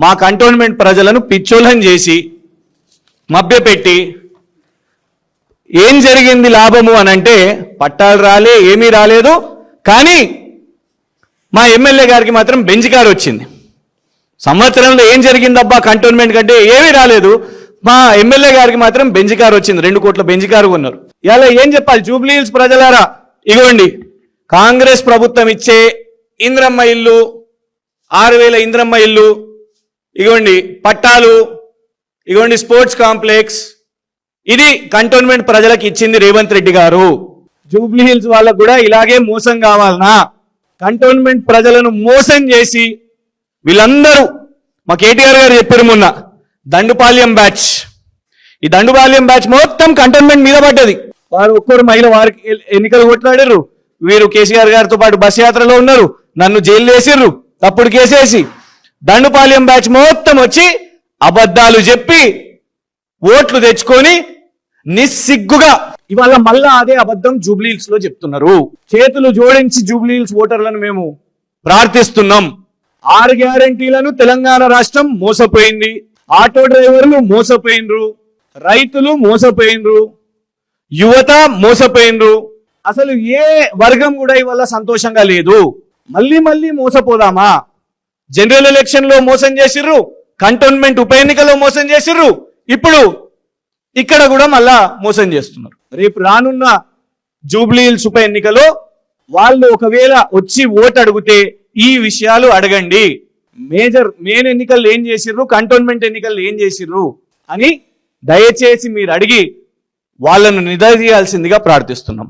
మా కంటోన్మెంట్ ప్రజలను పిచ్చోళ్ళని చేసి మభ్యపెట్టి ఏం జరిగింది లాభము అని అంటే పట్టాలు రాలే, ఏమీ రాలేదు. కానీ మా ఎమ్మెల్యే గారికి మాత్రం బెంచ్ కారు వచ్చింది. సంవత్సరంలో ఏం జరిగిందబ్బా కంటోన్మెంట్ కంటే ఏమీ రాలేదు. మా ఎమ్మెల్యే గారికి మాత్రం బెంచ్ కారు వచ్చింది. 2 కోట్ల బెంచ్ కారు కొన్నారు. ఇలా ఏం చెప్పాలి జూబ్లీ హిల్స్ ప్రజలారా? ఇగోండి కాంగ్రెస్ ప్రభుత్వం ఇచ్చే ఇంద్రమ్మ ఇల్లు, 6000 ఇంద్రమ్మ ఇల్లు, ఇగోండి పట్టాలు, ఇగోండి స్పోర్ట్స్ కాంప్లెక్స్. ఇది కంటోన్మెంట్ ప్రజలకు ఇచ్చింది రేవంత్ రెడ్డి గారు. జూబ్లీ హిల్స్ వాళ్ళకు కూడా ఇలాగే మోసం కావాలనా? కంటోన్మెంట్ ప్రజలను మోసం చేసి వీళ్ళందరూ మా కేటీఆర్ గారు చెప్పారు మొన్న దండుపాల్యం బ్యాచ్. ఈ దండుపాల్యం బ్యాచ్ మొత్తం కంటోన్మెంట్ మీద పడ్డది. వారు ఒక్కరు మహిళ వారికి ఎన్నికలు కొట్లాడారు. వీరు కేసీఆర్ గారితో పాటు బస్ యాత్రలో ఉన్నారు. నన్ను జైలు వేసిర్రు తప్పుడు కేసేసి. దండుపాల్యం బ్యాచ్ మొత్తం వచ్చి అబద్ధాలు చెప్పి ఓట్లు తెచ్చుకొని నిస్సిగ్గుగా ఇవాళ మళ్ళా అదే అబద్ధం జూబ్లీ హిల్స్ లో చెప్తున్నారు. చేతులు జోడించి జూబ్లీ హిల్స్ ఓటర్లను మేము ప్రార్థిస్తున్నాం. 6 గ్యారంటీలను తెలంగాణ రాష్ట్రం మోసపోయింది. ఆటో డ్రైవర్లు మోసపోయినరు, రైతులు మోసపోయినరు, యువత మోసపోయినరు. అసలు ఏ వర్గం కూడా ఇవాళ సంతోషంగా లేదు. మళ్ళీ మళ్ళీ మోసపోదామా? జనరల్ ఎలక్షన్ లో మోసం చేసిర్రు, కంటోన్మెంట్ ఉప ఎన్నికలో మోసం చేసిర్రు, ఇప్పుడు ఇక్కడ కూడా మళ్ళా మోసం చేస్తున్నారు. రేపు రానున్న జూబ్లీ హిల్స్ ఉప ఎన్నికలో వాళ్ళు ఒకవేళ వచ్చి ఓటు అడిగితే ఈ విషయాలు అడగండి. మెయిన్ ఎన్నికలు ఏం చేసిర్రు, కంటోన్మెంట్ ఎన్నికలు ఏం చేసిర్రు అని దయచేసి మీరు అడిగి వాళ్ళను నిలదీయాల్సిందిగా ప్రార్థిస్తున్నాం.